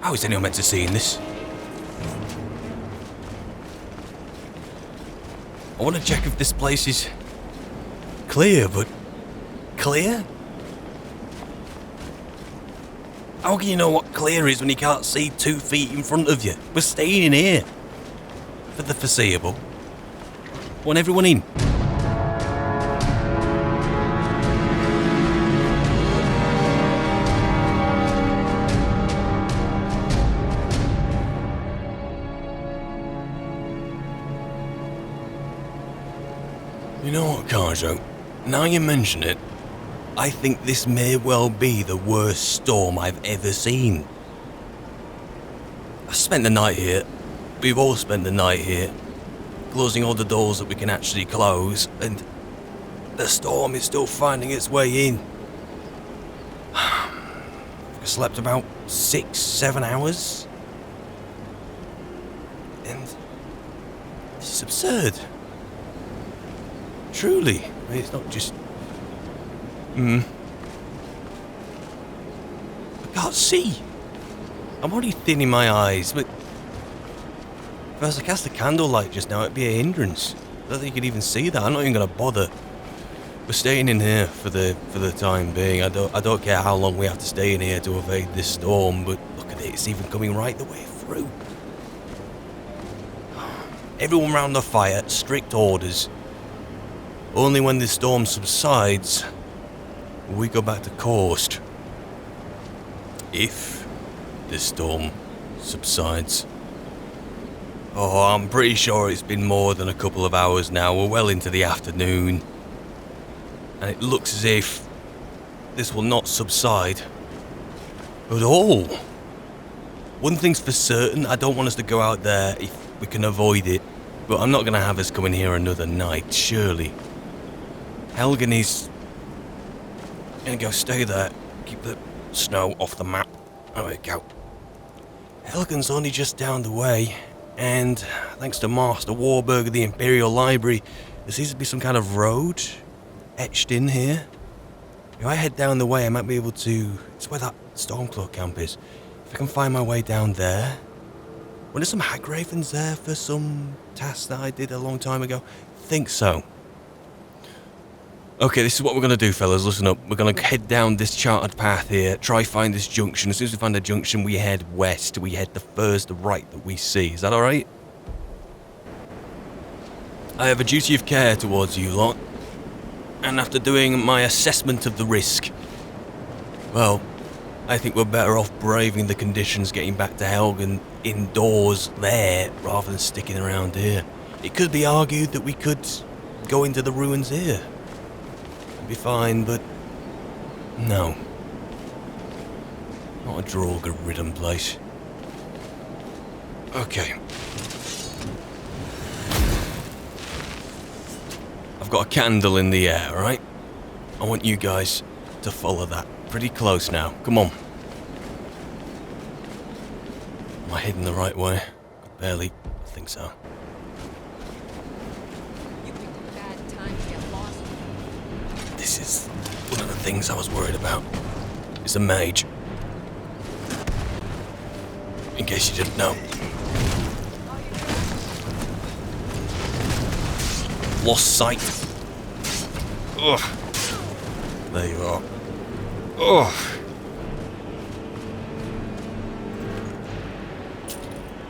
How is anyone meant to see in this? I want to check if this place is clear, but clear? How can you know what clear is when you can't see 2 feet in front of you? We're staying in here for the foreseeable. Want everyone in? You know what, Carjo? Now you mention it, I think this may well be the worst storm I've ever seen. I spent the night here. We've all spent the night here, closing all the doors that we can actually close, and the storm is still finding its way in. I slept about 6-7 hours, and this is absurd. Truly, I mean, it's not just... I can't see. I'm already thinning my eyes, but if I was to cast a candlelight just now, it'd be a hindrance. I don't think you could even see that. I'm not even going to bother. We're staying in here for the time being. I don't care how long we have to stay in here to evade this storm, but look at it, it's even coming right the way through. Everyone round the fire, strict orders. Only when this storm subsides, we go back to coast. If this storm subsides. Oh, I'm pretty sure it's been more than a couple of hours now. We're well into the afternoon. And it looks as if this will not subside at all. One thing's for certain, I don't want us to go out there if we can avoid it. But I'm not going to have us come in here another night, surely. Helgen is going to go stay there. Keep the snow off the map. There we go. Helgen's only just down the way. And thanks to Master Warburg of the Imperial Library, there seems to be some kind of road etched in here. If I head down the way, I might be able to... It's where that Stormclaw camp is. If I can find my way down there. Were there some Hagravens there for some task that I did a long time ago? Think so. Okay, this is what we're going to do, fellas. Listen up. We're going to head down this charted path here, try find this junction. As soon as we find a junction, we head west. We head the first right that we see. Is that alright? I have a duty of care towards you lot. And after doing my assessment of the risk, well, I think we're better off braving the conditions getting back to Helgen indoors there rather than sticking around here. It could be argued that we could go into the ruins here. Be fine, but no. Not a Draugr-ridden place. Okay. I've got a candle in the air, alright? I want you guys to follow that. Pretty close now. Come on. Am I heading the right way? Barely. I think so. This is one of the things I was worried about. It's a mage. In case you didn't know. Lost sight. Ugh. There you are. Ugh.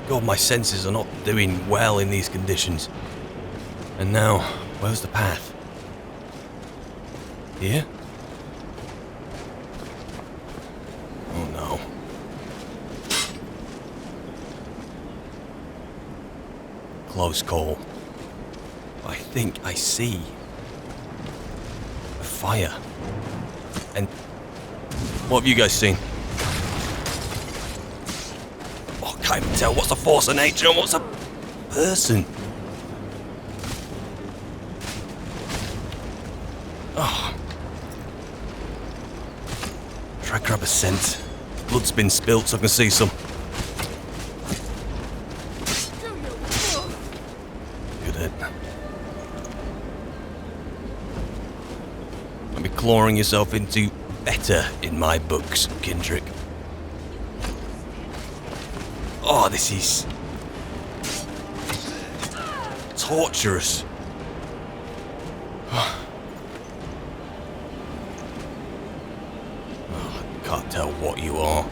God, my senses are not doing well in these conditions. And now, where's the path? Here? Oh no. Close call. I think I see a fire. And what have you guys seen? Oh, I can't even tell what's a force of nature and what's a person. Oh. Try to grab a scent. Blood's been spilt so I can see some. Good hit. Might be clawing yourself into better in my books, Kindrick. Oh, this is torturous. Oh, I can't tell what you are.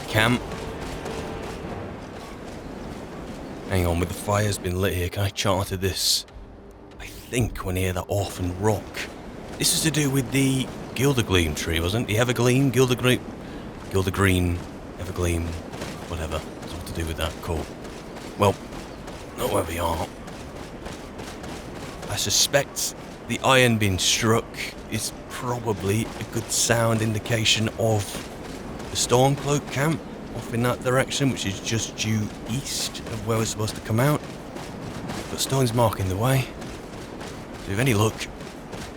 Camp. Hang on, with the fire's been lit here, can I charter this? I think we're near that orphan rock. This is to do with the Gildergleam tree, wasn't it? The Evergleam, Gildergreen, Evergleam, whatever. Something to do with that. Cool. Well, not where we are. I suspect the iron being struck is probably a good sound indication of the Stormcloak camp off in that direction, which is just due east of where we're supposed to come out. But stones marking the way. So with any luck,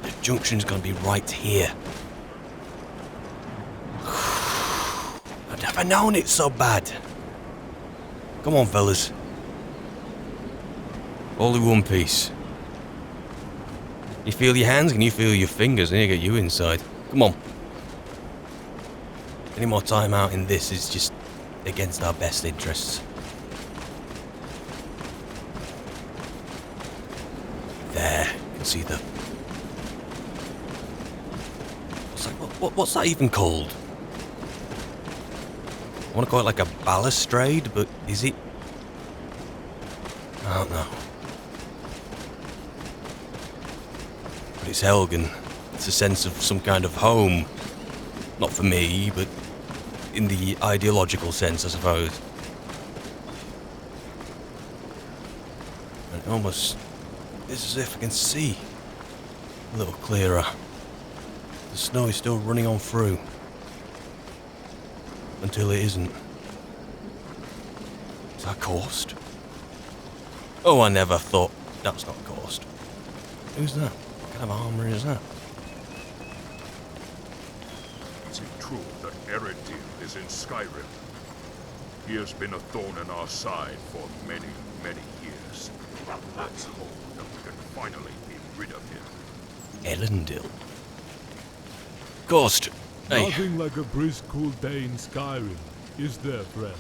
the junction's going to be right here. I've never known it so bad. Come on, fellas. All in one piece. You feel your hands, can you feel your fingers? I need to get you inside. Come on. Any more time out in this is just against our best interests. There, you can see the... What's that even called? I want to call it like a balustrade, but is it? I don't know. But it's Helgen. It's a sense of some kind of home. Not for me, but in the ideological sense, I suppose. And almost it's as if I can see a little clearer. The snow is still running on through. Until it isn't. Is that coursed? Oh, I never thought that's not coursed. Who's that? What kind of armor is that? Is it true that Eredin is in Skyrim? He has been a thorn in our side for many, many years. Let's hope that we can finally be rid of him. Elendil. Ghost. Hey. Nothing like a brisk, cool day in Skyrim, is there, friend?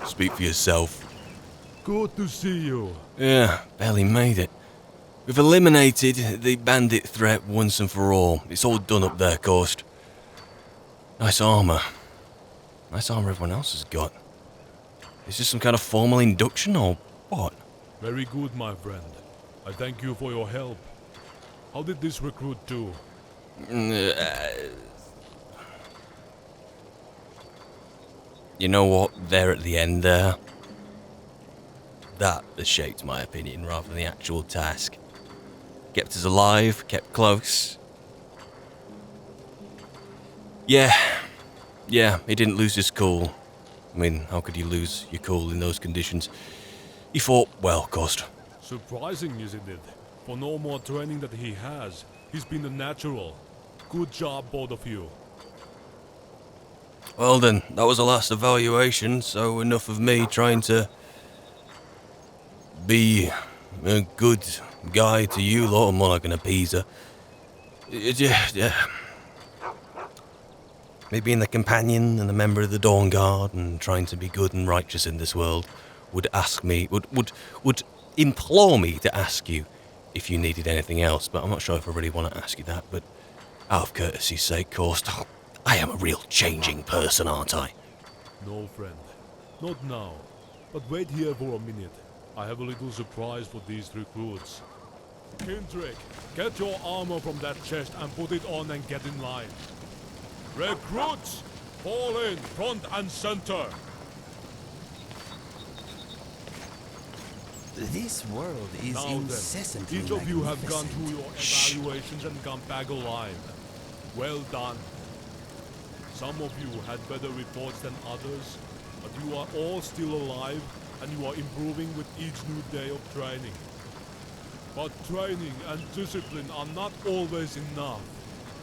Speak for yourself. Good to see you. Yeah, barely made it. We've eliminated the bandit threat once and for all. It's all done up there, Ghost. Nice armor. Nice armor everyone else has got. Is this some kind of formal induction or what? Very good, my friend. I thank you for your help. How did this recruit do? You know what? There at the end there. That has shaped my opinion rather than the actual task. Kept us alive, kept close. Yeah, he didn't lose his cool. I mean, how could you lose your cool in those conditions? He fought well, Ghost. Surprising, isn't it? For no more training that he has, he's been a natural. Good job, both of you. Well then, that was the last evaluation, so enough of me trying to be a good guy to you lot, more like an appeaser. Yeah. Me being the companion and a member of the Dawnguard and trying to be good and righteous in this world would ask me, would implore me to ask you if you needed anything else, but I'm not sure if I really want to ask you that, but out of courtesy's sake, Ghost, I am a real changing person, aren't I? No, friend. Not now. But wait here for a minute. I have a little surprise for these recruits. Kindrick, get your armor from that chest and put it on and get in line. Recruits, fall in, front and center. This world is Now incessantly then, each of you have gone magnificent. through your evaluations and come back alive. Well done. Some of you had better reports than others, but you are all still alive and you are improving with each new day of training. But training and discipline are not always enough.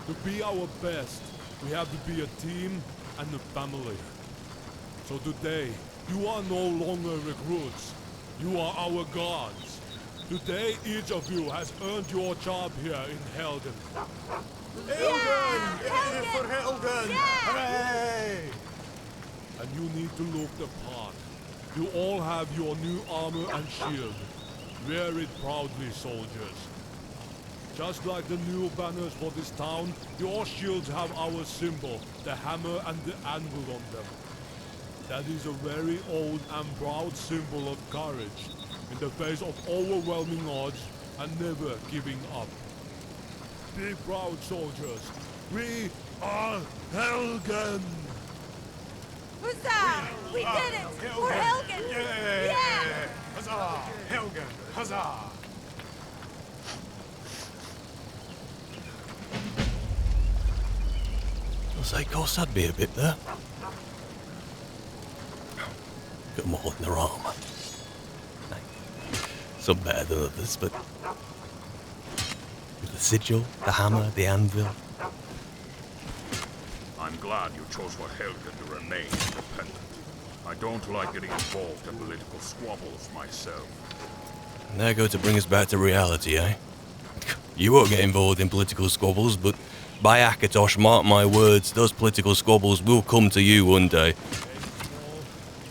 To be our best, we have to be a team and a family. So today, you are no longer recruits. You are our gods. Today, each of you has earned your job here in Helgen. Helgen! For Helgen! Hooray! And you need to look the part. You all have your new armor and shield. Wear it proudly, soldiers. Just like the new banners for this town, your shields have our symbol, the hammer and the anvil on them. That is a very old and proud symbol of courage, in the face of overwhelming odds and never giving up. Be proud, soldiers. We are Helgen! Huzzah! We did it! We're Helgen! Yeah! Huzzah! Helgen! Huzzah! I'll say, of course, that'd be a bit there. Got them all in their armour. Some better than others, but with the sigil, the hammer, the anvil. I'm glad you chose for Helgen to remain independent. I don't like getting involved in political squabbles myself. And they're going to bring us back to reality, eh? You won't get involved in political squabbles, but by Akatosh, mark my words, those political squabbles will come to you one day.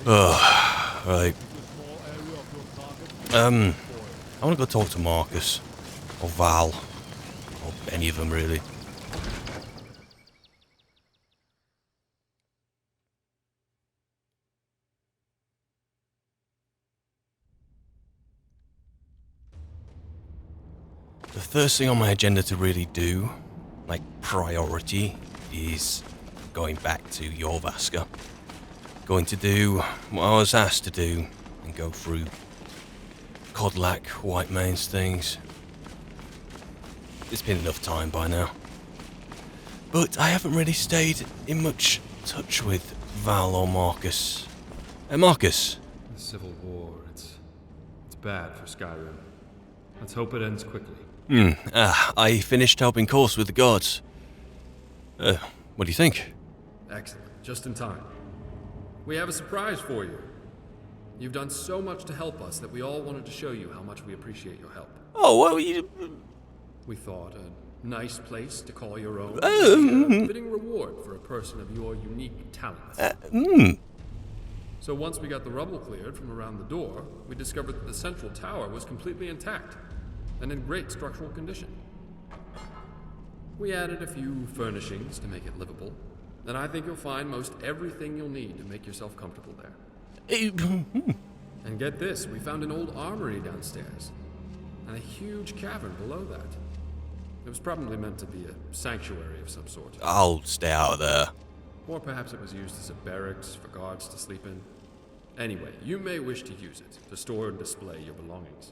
Oh, right. I want to go talk to Marcus, or Val, or any of them really. The first thing on my agenda to really do, like priority, is going back to Jorvaska. Going to do what I was asked to do and go through Codlac, White Mains things. It's been enough time by now. But I haven't really stayed in much touch with Val or Marcus. Marcus? The Civil War, it's bad for Skyrim. Let's hope it ends quickly. I finished helping course with the guards. What do you think? Excellent. Just in time. We have a surprise for you. You've done so much to help us that we all wanted to show you how much we appreciate your help. Oh, well, you... We thought a nice place to call your own would be a fitting reward for a person of your unique talents. So once we got the rubble cleared from around the door, we discovered that the central tower was completely intact and in great structural condition. We added a few furnishings to make it livable, and I think you'll find most everything you'll need to make yourself comfortable there. And get this, we found an old armory downstairs, and a huge cavern below that. It was probably meant to be a sanctuary of some sort. I'll stay out of there. Or perhaps it was used as a barracks for guards to sleep in. Anyway, you may wish to use it to store and display your belongings.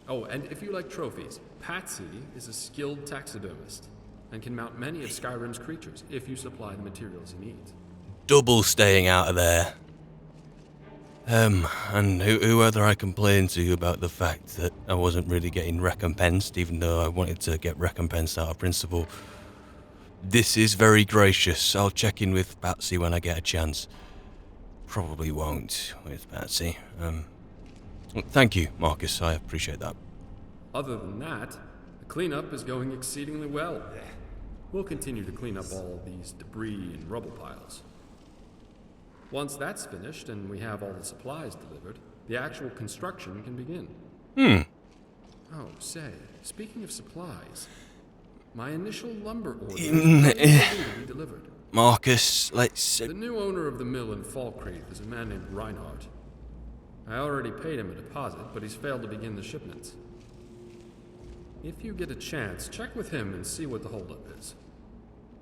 Oh, and if you like trophies, Patsy is a skilled taxidermist and can mount many of Skyrim's creatures if you supply the materials he needs. Double staying out of there. And whoever I complained to about the fact that I wasn't really getting recompensed, even though I wanted to get recompensed out of principle. This is very gracious. I'll check in with Patsy when I get a chance. Probably won't with Patsy. Thank you, Marcus. I appreciate that. Other than that, the cleanup is going exceedingly well. We'll continue to clean up all these debris and rubble piles. Once that's finished and we have all the supplies delivered, the actual construction can begin. Oh, say, speaking of supplies, my initial lumber order is to be delivered. Marcus, let's... The new owner of the mill in Falkreath is a man named Reinhardt. I already paid him a deposit, but he's failed to begin the shipments. If you get a chance, check with him and see what the holdup is.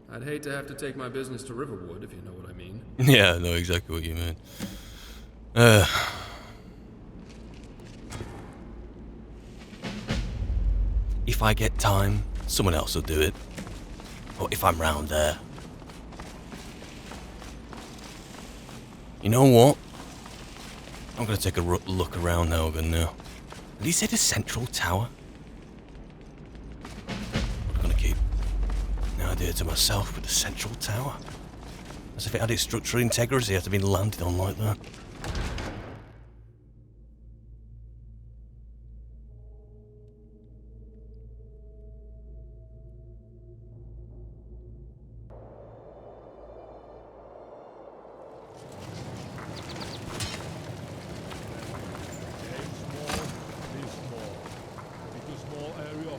I'd hate to have to take my business to Riverwood, if you know what I mean. Yeah, I know exactly what you mean. If I get time, someone else will do it. Or if I'm round there. You know what? I'm gonna take a look around Helgen now. Did he say the central tower? I'm gonna keep an idea to myself with the central tower. As if it had its structural integrity after being landed on like that.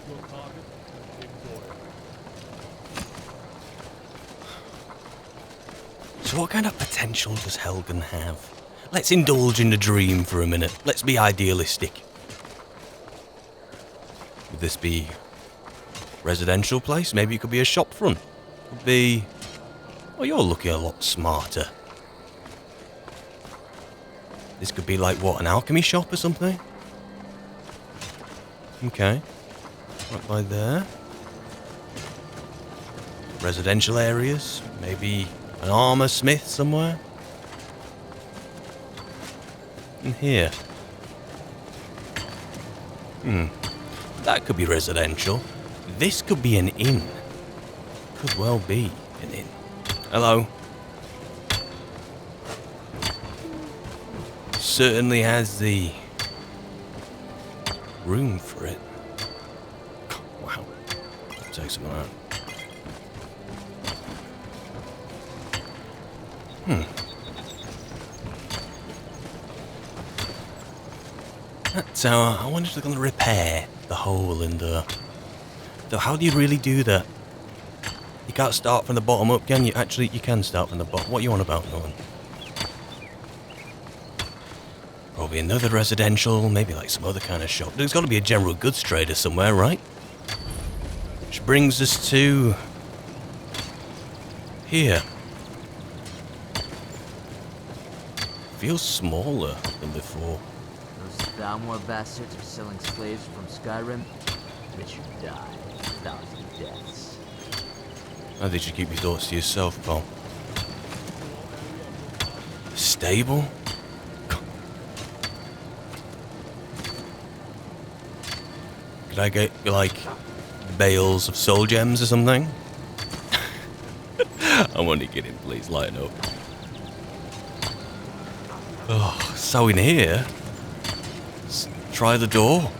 your target and enjoy it. So what kind of potential does Helgen have? Let's indulge in the dream for a minute. Let's be idealistic. Would this be residential place? Maybe it could be a shop front. Could be... Oh, you're looking a lot smarter. This could be like, what, an alchemy shop or something? Okay. Right by there. Residential areas. Maybe an armor smith somewhere. And here. That could be residential. This could be an inn. Could well be an inn. Hello. Certainly has the room for it. Wow. I'll take some of that. So, I wonder if they're going to repair the hole in the... So how do you really do that? You can't start from the bottom up, can you? Actually, you can start from the bottom. What are you on about, Norton? Probably another residential, maybe like some other kind of shop. There's got to be a general goods trader somewhere, right? Which brings us to... here. Feels smaller than before. Those Thalmor bastards are selling slaves from Skyrim. They should die. 1,000 deaths. I think you keep your thoughts to yourself, pal. Stable? Could I get, like, bales of soul gems or something? I'm only kidding, please lighten up. Oh, so in here, let's try the door.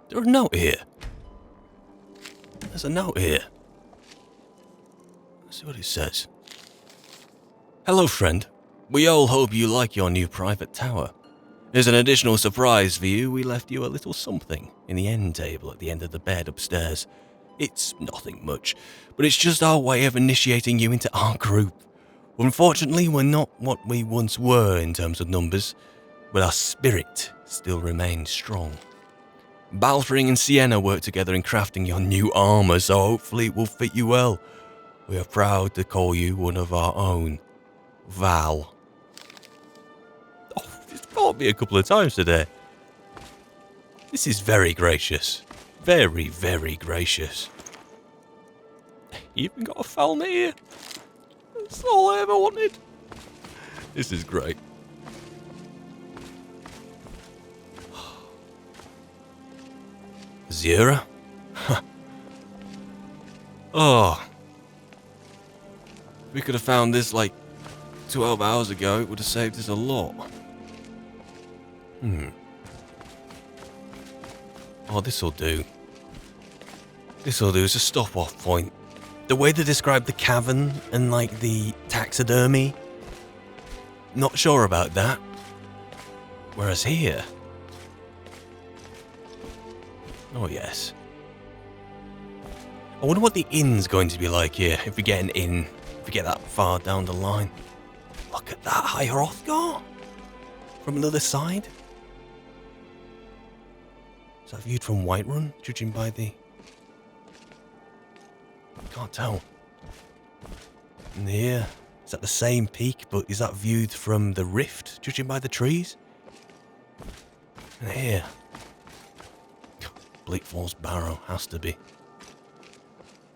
There's a note here. There's a note here. Let's see what it says. Hello, friend. We all hope you like your new private tower. As an additional surprise for you, we left you a little something in the end table at the end of the bed upstairs. It's nothing much, but it's just our way of initiating you into our group. Unfortunately, we're not what we once were in terms of numbers, but our spirit still remains strong. Balfring and Sienna work together in crafting your new armor, so hopefully it will fit you well. We are proud to call you one of our own. Val. Oh, you've called me a couple of times today. This is very gracious. Very, very gracious. You even got a Falmer here. That's all I ever wanted. This is great. Zira? Oh. If we could have found this like 12 hours ago, it would have saved us a lot. Oh, this'll do. This'll do as a stop-off point. The way they describe the cavern and like the taxidermy, not sure about that. Whereas here... Oh yes. I wonder what the inn's going to be like here, if we get an inn, if we get that far down the line. Look at that High Hrothgar! From another side? Is that viewed from Whiterun, judging by the... Can't tell. And here, is that the same peak, but is that viewed from the rift, judging by the trees? And here... Bleak Falls Barrow, has to be.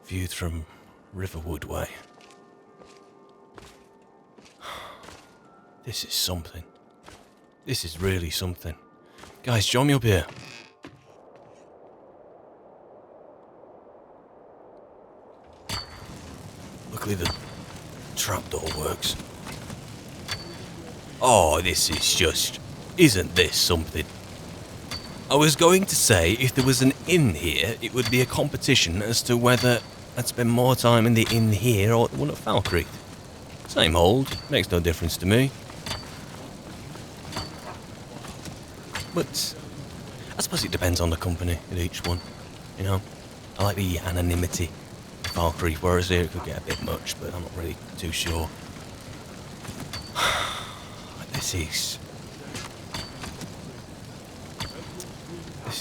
Viewed from Riverwood Way. This is something. This is really something. Guys, join me up here. Luckily the trapdoor works. Oh, this is just... Isn't this something? I was going to say, if there was an inn here, it would be a competition as to whether I'd spend more time in the inn here or the one at Falkreath. Same old, makes no difference to me. But I suppose it depends on the company at each one, you know. I like the anonymity of Valkyrie, whereas here it could get a bit much, but I'm not really too sure. This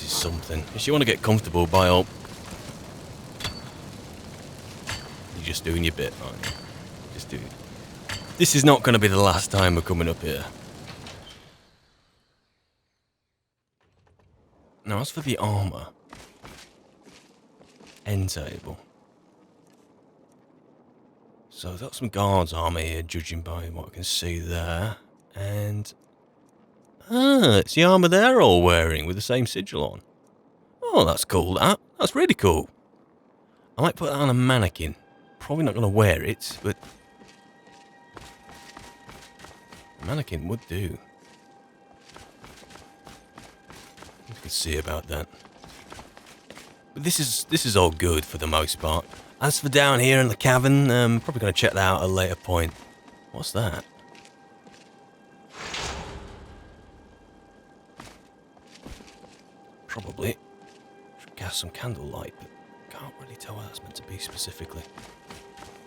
is something. If you want to get comfortable, buy up. You're just doing your bit, aren't you? Just do it. This is not going to be the last time we're coming up here. Now, as for the armour, end table. So I've got some guards armour here, judging by what I can see there. And it's the armour they're all wearing with the same sigil on. Oh, that's cool, that's really cool. I might put that on a mannequin. Probably not going to wear it, but a mannequin would do. You can see about that. But this is all good for the most part. As for down here in the cavern, probably going to check that out at a later point. What's that? Probably should cast some candlelight, but can't really tell what that's meant to be specifically.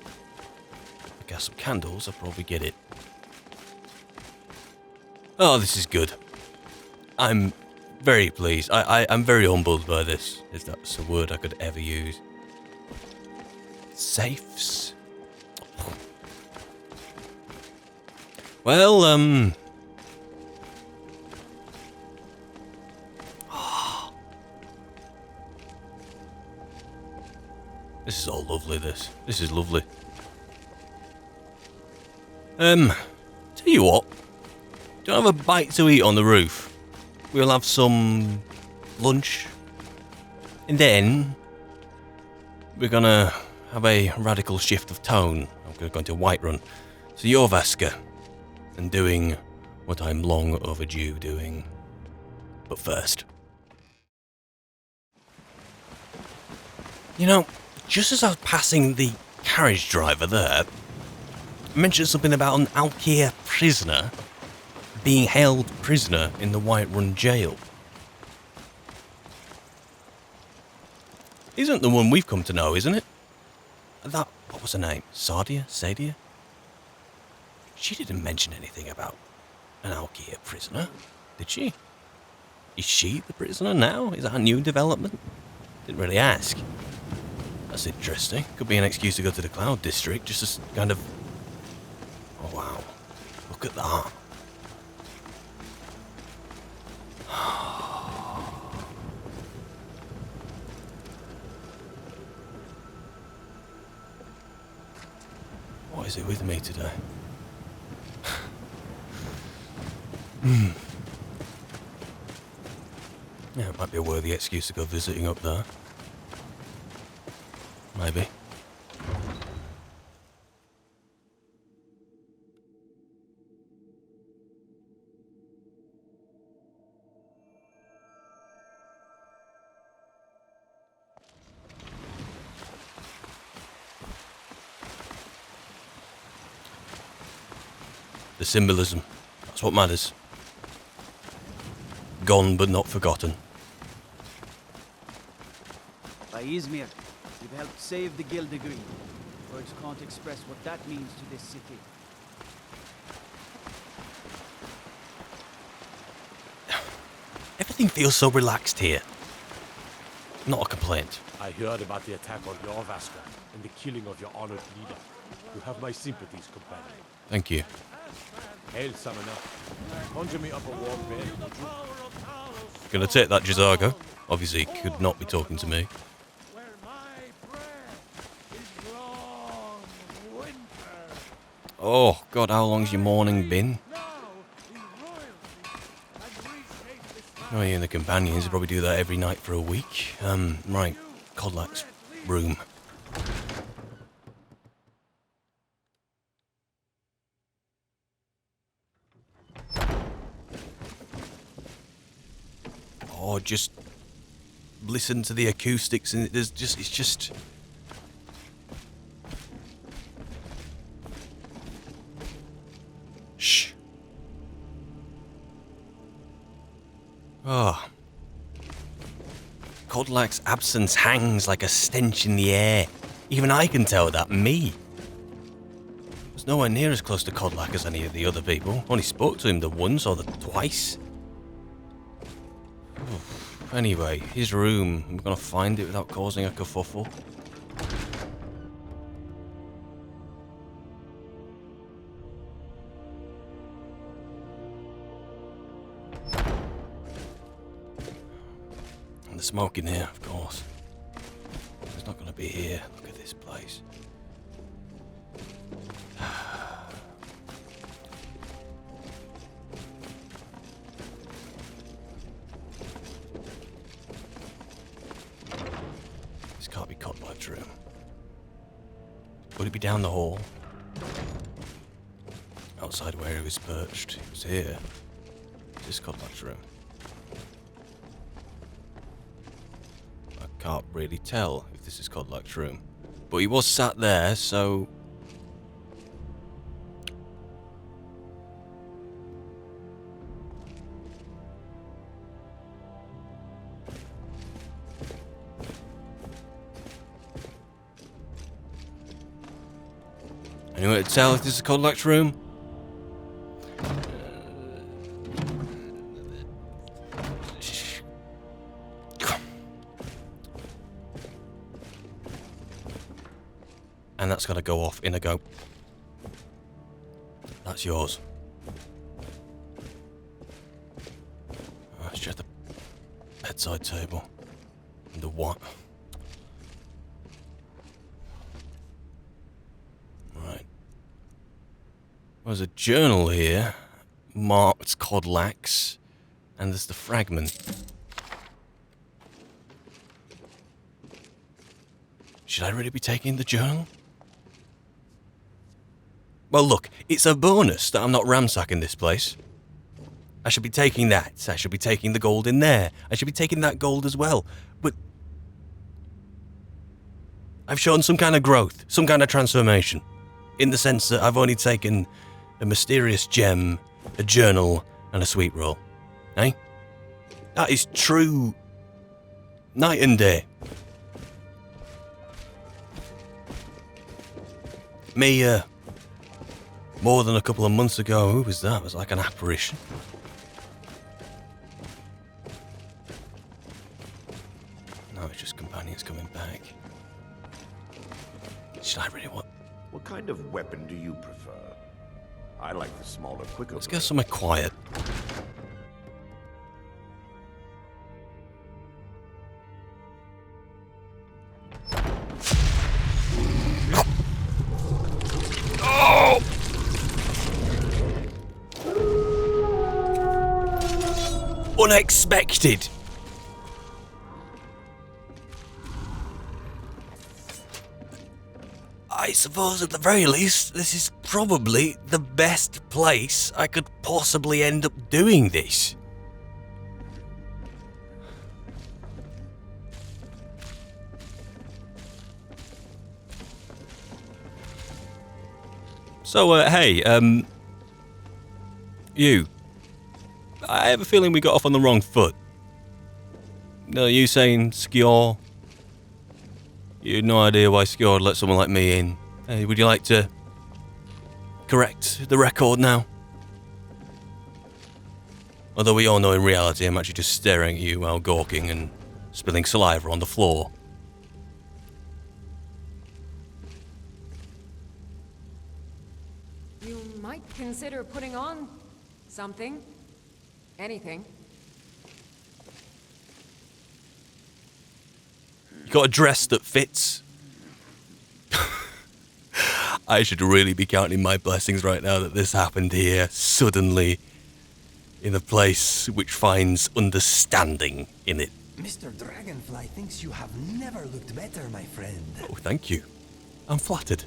If I cast some candles, I'll probably get it. Oh, this is good. I'm very pleased. I'm very humbled by this, if that's a word I could ever use. Safes. Well, this is all lovely, this. This is lovely. Tell you what. Do I have a bite to eat on the roof? We'll have some lunch. And then we're gonna have a radical shift of tone. I'm gonna go into Whiterun. So you're Vaska. And doing what I'm long overdue doing. But first. You know, just as I was passing the carriage driver there, I mentioned something about an Alkir prisoner being held prisoner in the Whiterun jail. Isn't the one we've come to know, isn't it? That, what was her name? Sadia? She didn't mention anything about an Alkir prisoner, did she? Is she the prisoner now? Is that a new development? Didn't really ask. That's interesting. Could be an excuse to go to the Cloud District, just as kind of... Oh wow. Look at that. What is it with me today? Yeah, it might be a worthy excuse to go visiting up there. Maybe. The symbolism, that's what matters. Gone but not forgotten. By Izmir, you've helped save the Guild Degree. Words can't express what that means to this city. Everything feels so relaxed here. Not a complaint. I heard about the attack on your Vaska and the killing of your honored leader. You have my sympathies, companion. Thank you. Hail, summoner. Conjure me up a warm bed, would you? Gonna take that, Jazago. Obviously, he could not be talking to me. Oh, God, how long's your morning been? Oh, you and the companions probably do that every night for a week. Right, Kodlak's room. Oh, just listen to the acoustics, and it's just. Shh. Oh. Codlak's absence hangs like a stench in the air. Even I can tell that, me. I was nowhere near as close to Codlak as any of the other people. Only spoke to him the once or the twice. Oof. Anyway, his room. I'm gonna find it without causing a kerfuffle. And the smoke in here, of course. It's not gonna be here. Look at this place. This can't be Codlak's room. Would it be down the hall? Outside where he was perched. It was here. Is this Codlak's room? I can't really tell if this is Codlak's room. But he was sat there, so... Any way to tell if this is Codlak's room? And that's gonna go off in a go. That's yours. Let's check the bedside table. And the what? Right. There's a journal here, marked Codlak's, and there's the fragment. Should I really be taking the journal? Well, look, it's a bonus that I'm not ransacking this place. I should be taking that. I should be taking the gold in there. I should be taking that gold as well. But I've shown some kind of growth, some kind of transformation. In the sense that I've only taken a mysterious gem, a journal, and a sweet roll. Eh? That is true night and day. Me, more than a couple of months ago, who was that? It was like an apparition. No, it's just companions coming back. Should I really want... What kind of weapon do you prefer? I like the smaller, quicker. Let's get somewhere quiet. Unexpected. I suppose at the very least, this is probably the best place I could possibly end up doing this. So, hey, you. I have a feeling we got off on the wrong foot. No, you saying Skyor? You had no idea why Skyor would let someone like me in. Hey, would you like to correct the record now? Although we all know in reality I'm actually just staring at you while gawking and spilling saliva on the floor. You might consider putting on something. Anything. You got a dress that fits. I should really be counting my blessings right now that this happened here, suddenly, in a place which finds understanding in it. Mr. Dragonfly thinks you have never looked better, my friend. Oh, thank you. I'm flattered.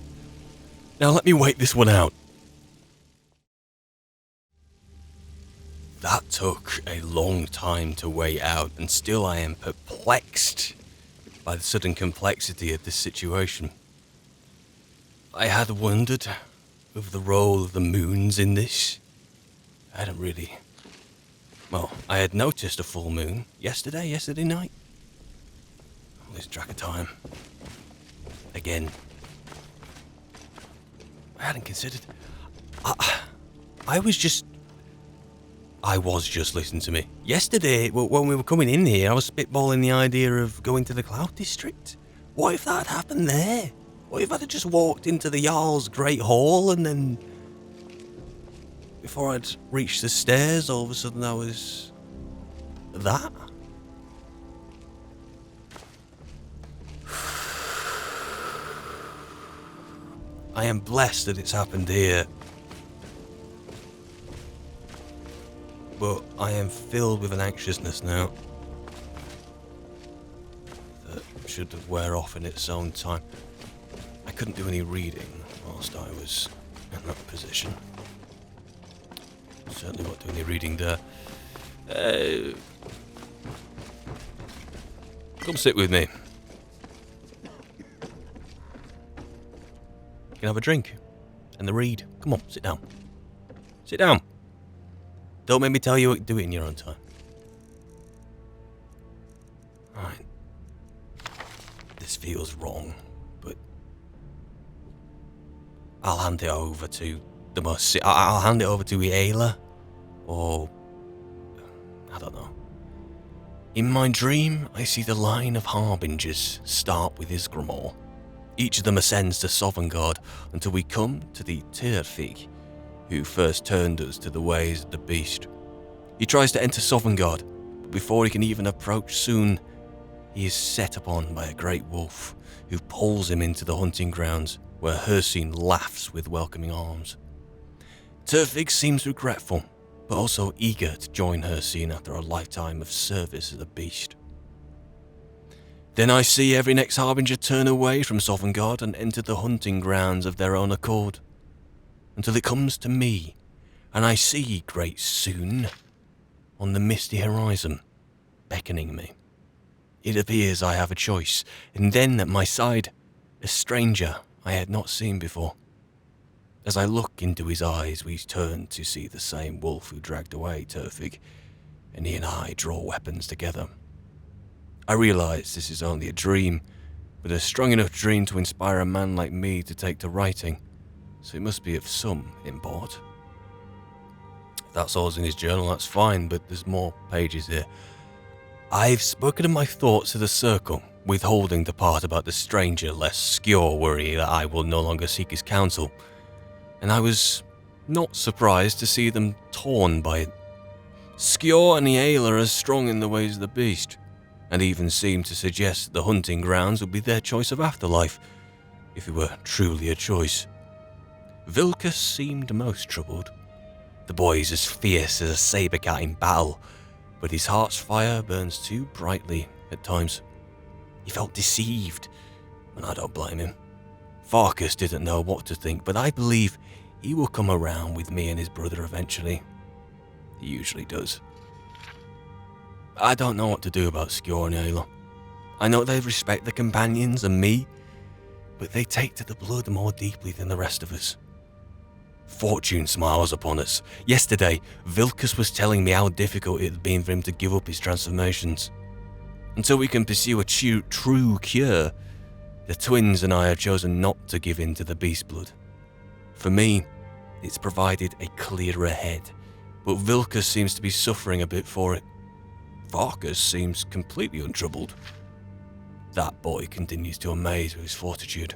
Now let me wait this one out. That took a long time to wait out, and still I am perplexed by the sudden complexity of this situation. I had wondered over the role of the moons in this. I hadn't really Well, I had noticed a full moon yesterday night. All this track of time. Again. I hadn't considered... I was just listening to me. Yesterday, when we were coming in here, I was spitballing the idea of going to the Cloud District. What if that had happened there? What if I'd have just walked into the Jarl's Great Hall and then... before I'd reached the stairs, all of a sudden I was... that? I am blessed that it's happened here. But I am filled with an anxiousness now that should wear off in its own time. I couldn't do any reading whilst I was in that position. Certainly won't do any reading there. Come sit with me. You can have a drink and the read. Come on, sit down. Sit down. Don't make me tell you what to do it in your own time. Alright. This feels wrong, but I'll hand it over to the most... I'll hand it over to Ayla, or... I don't know. In my dream, I see the line of harbingers start with Isgramor. Each of them ascends to Sovngarde until we come to the Tyrfig, who first turned us to the ways of the beast. He tries to enter Sovngarde, but before he can even approach soon, he is set upon by a great wolf, who pulls him into the hunting grounds, where Hircine laughs with welcoming arms. Tyrfig seems regretful, but also eager to join Hircine after a lifetime of service as a beast. Then I see every next harbinger turn away from Sovngarde and enter the hunting grounds of their own accord, until it comes to me, and I see great Soon on the misty horizon, beckoning me. It appears I have a choice, and then at my side, a stranger I had not seen before. As I look into his eyes, we turn to see the same wolf who dragged away Tyrfig, and he and I draw weapons together. I realize this is only a dream, but a strong enough dream to inspire a man like me to take to writing, so it must be of some import. If that's all's in his journal, that's fine, but there's more pages here. I've spoken of my thoughts to the circle, withholding the part about the stranger lest Skjor worry that I will no longer seek his counsel, and I was not surprised to see them torn by it. Skjor and Ayla are strong in the ways of the beast, and even seemed to suggest that the hunting grounds would be their choice of afterlife, if it were truly a choice. Vilkas seemed most troubled. The boy is as fierce as a saber cat in battle, but his heart's fire burns too brightly at times. He felt deceived, and I don't blame him. Farkas didn't know what to think, but I believe he will come around with me and his brother eventually. He usually does. I don't know what to do about Skjor and Ayla. I know they respect the companions and me, but they take to the blood more deeply than the rest of us. Fortune smiles upon us. Yesterday, Vilkas was telling me how difficult it had been for him to give up his transformations. Until we can pursue a true cure, the twins and I have chosen not to give in to the beast blood. For me, it's provided a clearer head, but Vilkas seems to be suffering a bit for it. Farkas seems completely untroubled. That boy continues to amaze with his fortitude.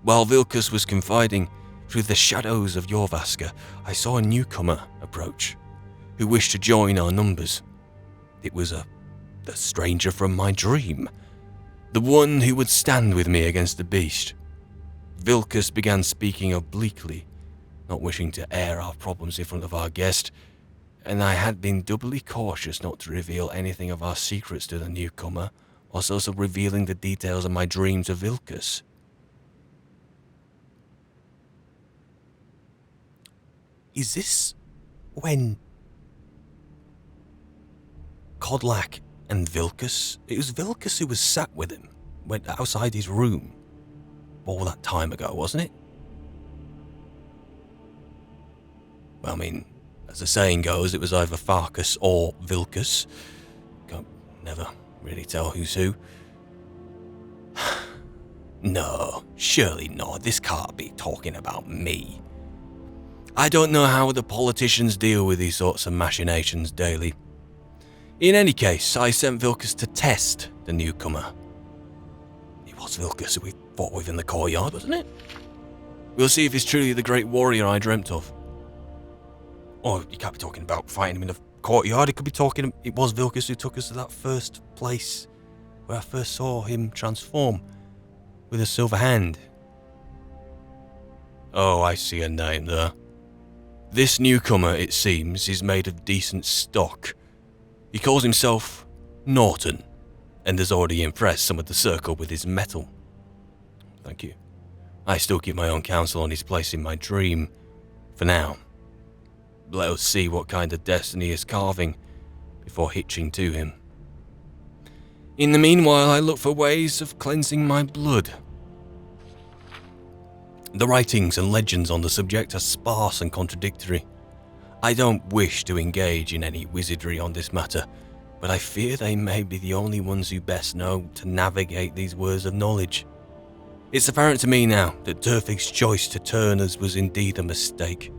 While Vilkas was confiding, through the shadows of Jorvaska, I saw a newcomer approach, who wished to join our numbers. It was the stranger from my dream, the one who would stand with me against the beast. Vilkas began speaking obliquely, not wishing to air our problems in front of our guest, and I had been doubly cautious not to reveal anything of our secrets to the newcomer, whilst also revealing the details of my dream to Vilkas. Is this when Kodlak and Vilkas? It was Vilkas who was sat with him, went outside his room all that time ago, wasn't it? Well, I mean, As the saying goes, it was either Farkas or Vilkas. Can't never really tell who's who. No, surely not. This can't be talking about me. I don't know how the politicians deal with these sorts of machinations daily. In any case, I sent Vilkas to test the newcomer. It was Vilkas who we fought with in the courtyard, wasn't it? We'll see if he's truly the great warrior I dreamt of. Or you can't be talking about fighting him in the courtyard. He could be talking... It was Vilkas who took us to that first place where I first saw him transform with a silver hand. Oh, I see a name there. This newcomer, it seems, is made of decent stock. He calls himself Norton, and has already impressed some of the circle with his mettle. Thank you. I still keep my own counsel on his place in my dream, for now. Let us see what kind of destiny he is carving before hitching to him. In the meanwhile, I look for ways of cleansing my blood. The writings and legends on the subject are sparse and contradictory. I don't wish to engage in any wizardry on this matter, but I fear they may be the only ones who best know to navigate these words of knowledge. It's apparent to me now that Turfig's choice to turn us was indeed a mistake.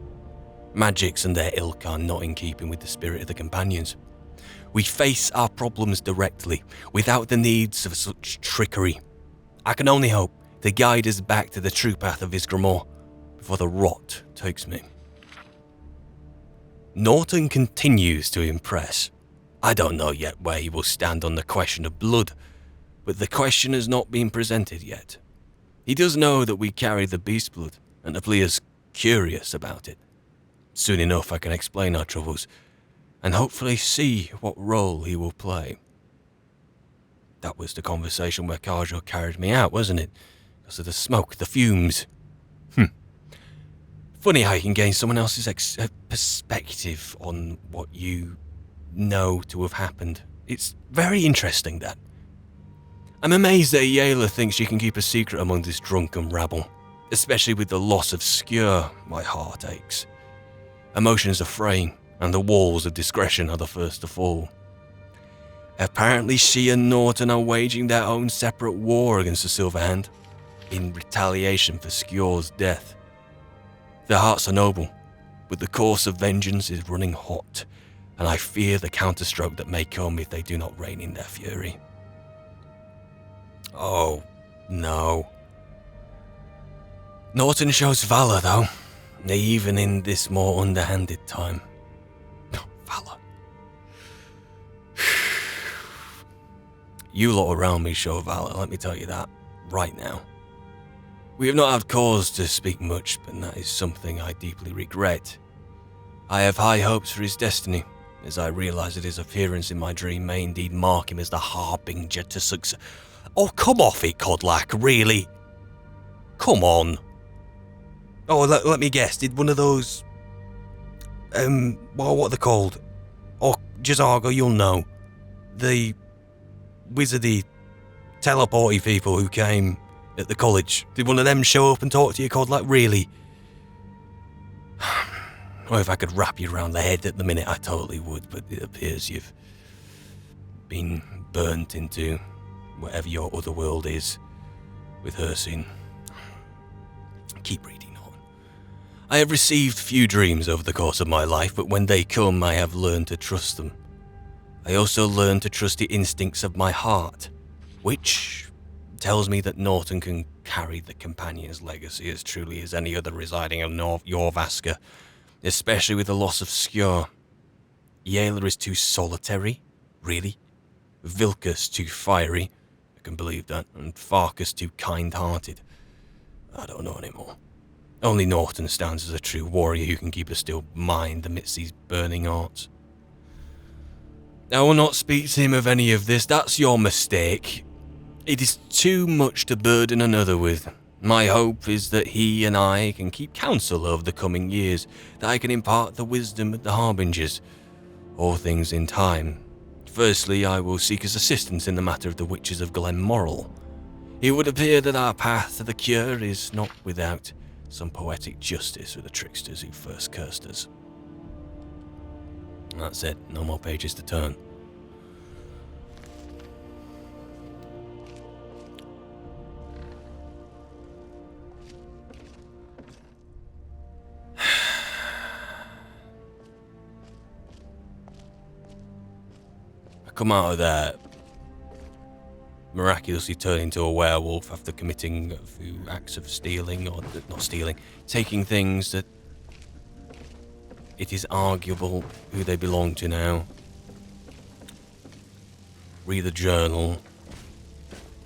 Magics and their ilk are not in keeping with the spirit of the companions. We face our problems directly, without the needs of such trickery. I can only hope to guide us back to the true path of Isgramor before the rot takes me. Norton continues to impress. I don't know yet where he will stand on the question of blood, but the question has not been presented yet. He does know that we carry the beast blood, and appears curious about it. Soon enough I can explain our troubles, and hopefully see what role he will play. That was the conversation where Karjo carried me out, wasn't it? Because of the smoke, the fumes. Funny how you can gain someone else's perspective on what you know to have happened. It's very interesting, that. I'm amazed that Yayla thinks she can keep a secret among this drunken rabble. Especially with the loss of Skyr, my heart aches. Emotions are fraying, and the walls of discretion are the first to fall. Apparently she and Norton are waging their own separate war against the Silver Hand, in retaliation for Skjor's death. Their hearts are noble, but the course of vengeance is running hot, and I fear the counterstroke that may come if they do not rein in their fury. Oh, no. Norton shows valor, though, even in this more underhanded time. Valor. You lot around me show valor, let me tell you that, right now. We have not had cause to speak much, but that is something I deeply regret. I have high hopes for his destiny, as I realise that his appearance in my dream may indeed mark him as the harbinger to success. Oh, come off it, Codlack, really? Come on. Oh, let me guess, did one of those... what are they called? Oh, Jazargo, you'll know. The wizardy, teleporty people who came at the college. Did one of them show up and talk to you, Codlack, really? Well, if I could wrap you around the head at the minute, I totally would, but it appears you've been burnt into whatever your other world is with Hircine. Keep reading on. I have received few dreams over the course of my life, but when they come, I have learned to trust them. I also learned to trust the instincts of my heart, which tells me that Norton can carry the companion's legacy as truly as any other residing in Jorvaska, especially with the loss of Skjor. Yayla is too solitary, really. Vilkas too fiery, I can believe that, and Farkas too kind-hearted. I don't know anymore. Only Norton stands as a true warrior who can keep a still mind amidst these burning hearts. I will not speak to him of any of this, that's your mistake. It is too much to burden another with. My hope is that he and I can keep counsel over the coming years, that I can impart the wisdom of the harbingers. All things in time. Firstly, I will seek his assistance in the matter of the witches of Glenmorrel. It would appear that our path to the cure is not without some poetic justice for the tricksters who first cursed us. That's it. No more pages to turn. I come out of there miraculously turn into a werewolf after committing a few acts of stealing, or not stealing, taking things that it is arguable who they belong to now. Read the journal.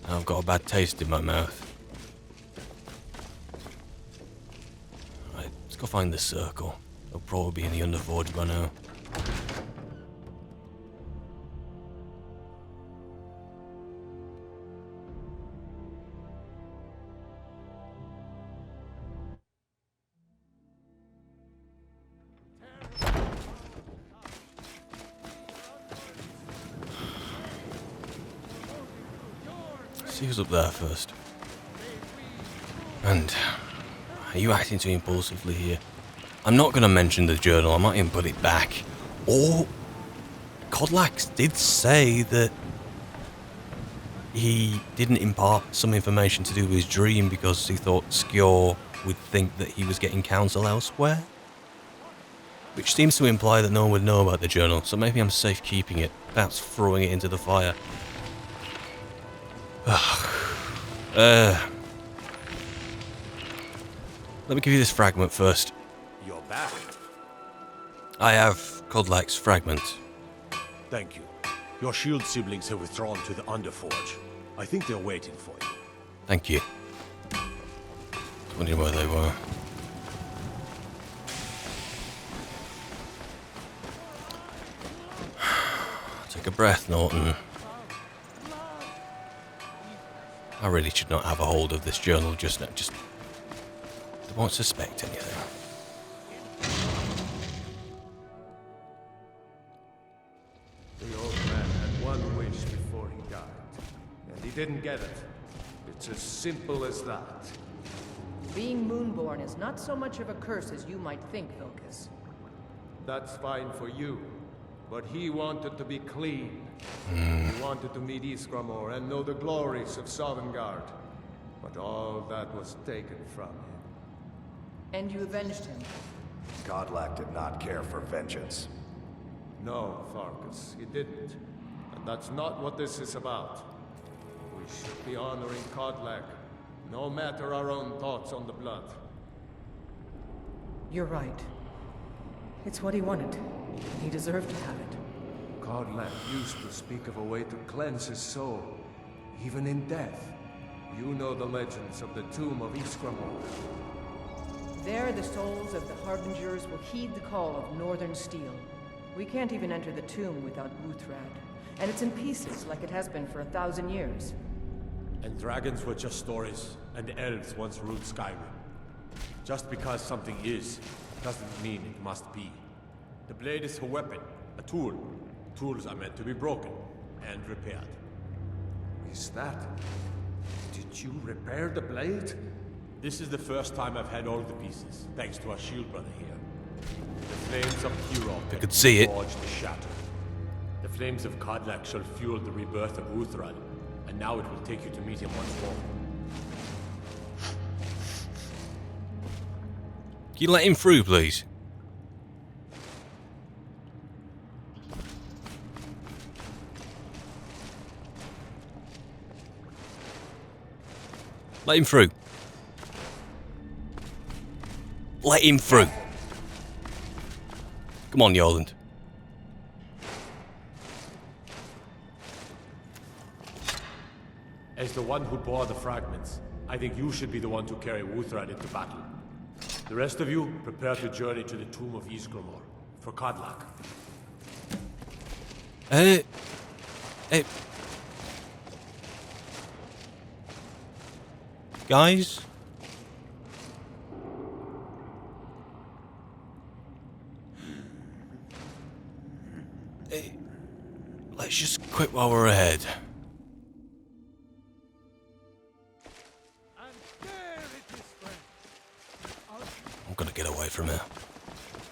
I've got a bad taste in my mouth. Right, let's go find the circle. They'll probably be in the Underforge by now. See who's up there first. And are you acting too impulsively here? I'm not going to mention the journal. I might even put it back. Or Kodlax did say that he didn't impart some information to do with his dream because he thought Skyor would think that he was getting counsel elsewhere. Which seems to imply that no one would know about the journal, so maybe I'm safe keeping it. Perhaps throwing it into the fire. Let me give you this fragment first. You're back. I have Kodlax's fragment. Thank you. Your shield siblings have withdrawn to the Underforge. I think they're waiting for you. Thank you. Wondering where they were. Take a breath, Norton. I really should not have a hold of this journal just now. Just... they won't suspect anything. The old man had one wish before he died, and he didn't get it. It's as simple as that. Being Moonborn is not so much of a curse as you might think, Vilcus. That's fine for you, but he wanted to be clean. He wanted to meet Iskramor and know the glories of Sovngarde. But all that was taken from him. And you avenged him. Kodlak did not care for vengeance. No, Farkas, he didn't. And that's not what this is about. We should be honoring Kodlak, no matter our own thoughts on the blood. You're right. It's what he wanted. He deserved to have it. Kodlak used to speak of a way to cleanse his soul, even in death. You know the legends of the tomb of Iskramor. There, the souls of the Harbingers will heed the call of Northern Steel. We can't even enter the tomb without Uthrad, and it's in pieces like it has been for 1,000 years. And dragons were just stories, and elves once ruled Skyrim. Just because something is, doesn't mean it must be. The blade is a weapon, a tool. Tools are meant to be broken and repaired. Is that... did you repair the blade? This is the first time I've had all the pieces, thanks to our shield brother here. The flames of Hero I could see it. forged the shatter. The flames of Kodlak shall fuel the rebirth of Uthrad, and now it will take you to meet him once more. Can you let him through, please? Let him through. Let him through. Come on, Yoland. As the one who bore the fragments, I think you should be the one to carry Uthrad into battle. The rest of you, prepare to journey to the tomb of Iskramor, for Kodlak. Guys? Let's just quit while we're ahead. I'm gonna get away from here.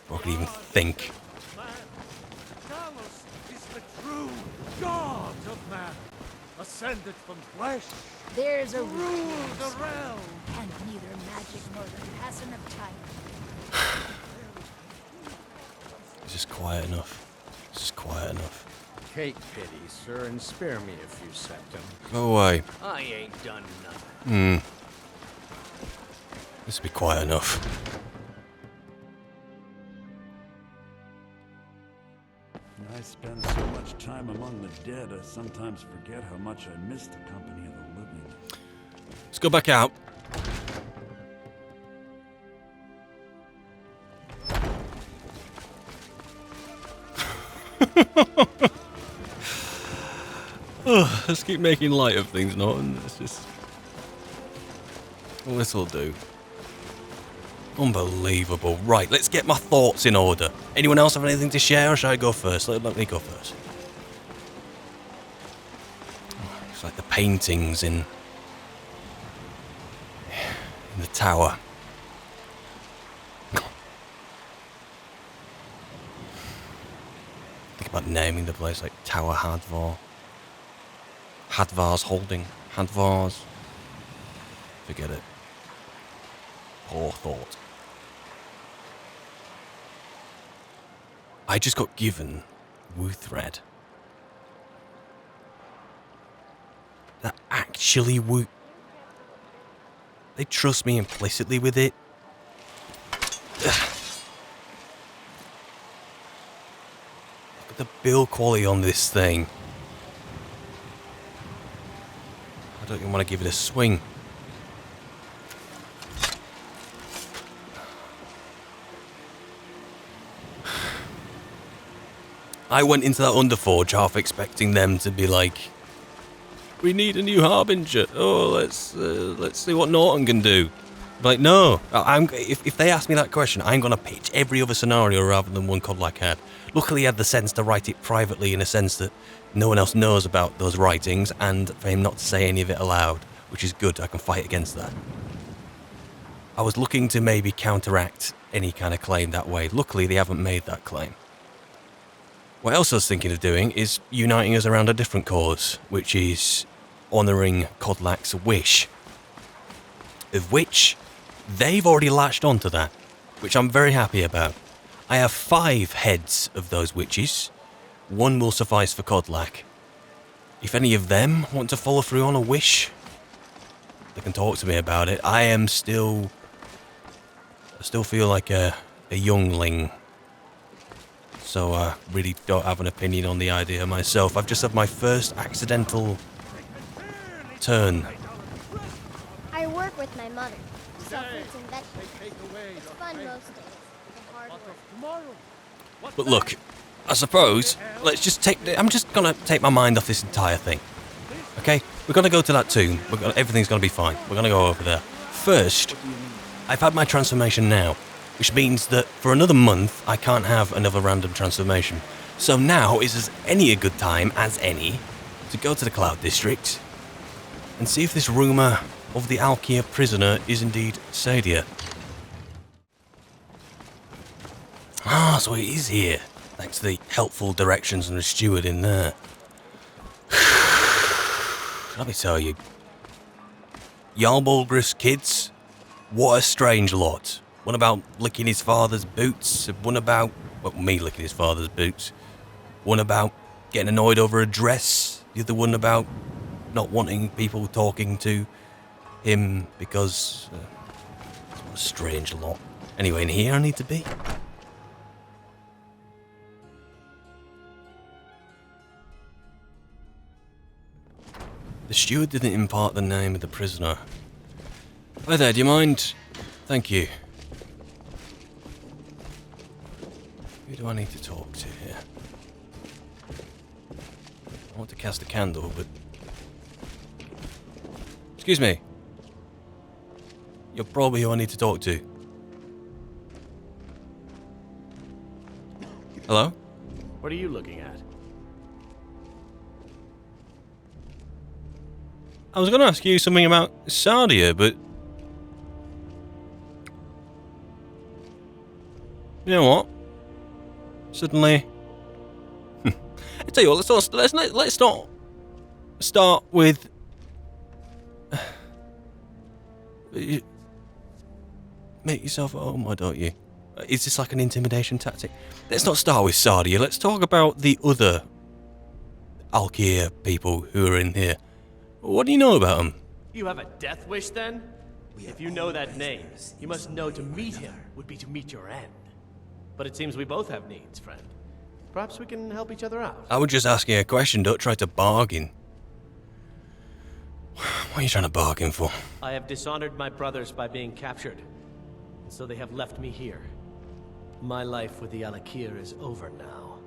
Before I can even think. God of man, ascended from flesh. There's a rule the realm. And neither magic nor the passing of time. It's just quiet enough. It's just quiet enough. Take pity, sir, and spare me a few seconds. Go away. I ain't done nothing. This will be quiet enough. I spend so much time among the dead, I sometimes forget how much I miss the company of the living. Let's go back out. Oh, let's keep making light of things, Norton. It's just... Well, this'll do. Unbelievable. Right, let's get my thoughts in order. Anyone else have anything to share, or should I go first? Let me go first. It's like the paintings in the tower. Think about naming the place like Tower Hadvar. Hadvar's Holding. Hadvar's. Forget it. Poor thought. I just got given Wuthred. That actually They trust me implicitly with it. Look at the build quality on this thing. I don't even want to give it a swing. I went into that Underforge half expecting them to be like, we need a new Harbinger. Oh, let's see what Norton can do. Like, no. If they ask me that question, I'm going to pitch every other scenario rather than one Kodlak had. Luckily, he had the sense to write it privately in a sense that no one else knows about those writings, and for him not to say any of it aloud, which is good. I can fight against that. I was looking to maybe counteract any kind of claim that way. Luckily, they haven't made that claim. What else I was thinking of doing is uniting us around a different cause, which is honouring Kodlak's wish. Of which, they've already latched onto that, which I'm very happy about. I have 5 heads of those witches. 1 will suffice for Kodlak. If any of them want to follow through on a wish, they can talk to me about it. I still feel like a youngling. So I really don't have an opinion on the idea myself. I've just had my first accidental turn. I work with my mother. Sell fruits and vegetables. It's fun most days. The hard work. But look, I suppose, I'm just going to take my mind off this entire thing. Okay? We're going to go to that tomb. Everything's going to be fine. We're going to go over there. First, I've had my transformation now, which means that for another month, I can't have another random transformation. So now is as any a good time as any to go to the Cloud District and see if this rumour of the Alkia prisoner is indeed Sadia. Ah, so it is here, thanks to the helpful directions and the steward in there. Let me tell you, Jarlbolgrith's kids, what a strange lot. One about licking his father's boots, one about, well, me licking his father's boots, one about getting annoyed over a dress, the other one about not wanting people talking to him because, what a strange lot. Anyway, in here I need to be. The steward didn't impart the name of the prisoner. Hi there, do you mind? Thank you. Who do I need to talk to here? I want to cast a candle, but... Excuse me. You're probably who I need to talk to. Hello? What are you looking at? I was going to ask you something about Sadia, but... You know what? Suddenly... I tell you what, let's not start with. Make yourself at home, why don't you? Is this like an intimidation tactic? Let's not start with Sardia. Let's talk about the other Alkir people who are in here. What do you know about them? You have a death wish then? If you know that name, you must know to meet him would be to meet your end. But it seems we both have needs, friend. Perhaps we can help each other out. I was just asking a question, don't try to bargain. What are you trying to bargain for? I have dishonored my brothers by being captured, and so they have left me here. My life with the Alakir is over now,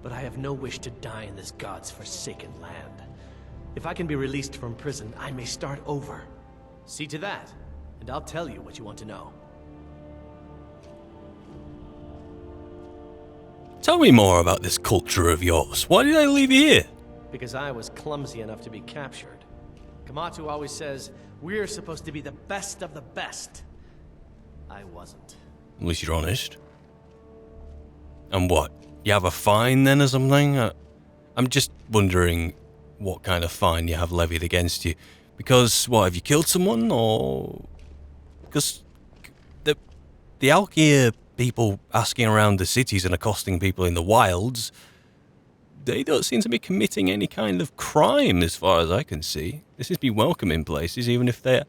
but I have no wish to die in this god's forsaken land. If I can be released from prison, I may start over. See to that, and I'll tell you what you want to know. Tell me more about this culture of yours. Why did I leave you here? Because I was clumsy enough to be captured. Kamatu always says, we're supposed to be the best of the best. I wasn't. At least you're honest. And what? You have a fine then or something? I'm just wondering what kind of fine you have levied against you. Because, what, have you killed someone, or... Because the Alkir people asking around the cities and accosting people in the wilds, they don't seem to be committing any kind of crime as far as I can see. This is be welcoming places, even if they're...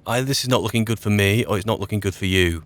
Either this is not looking good for me, or it's not looking good for you.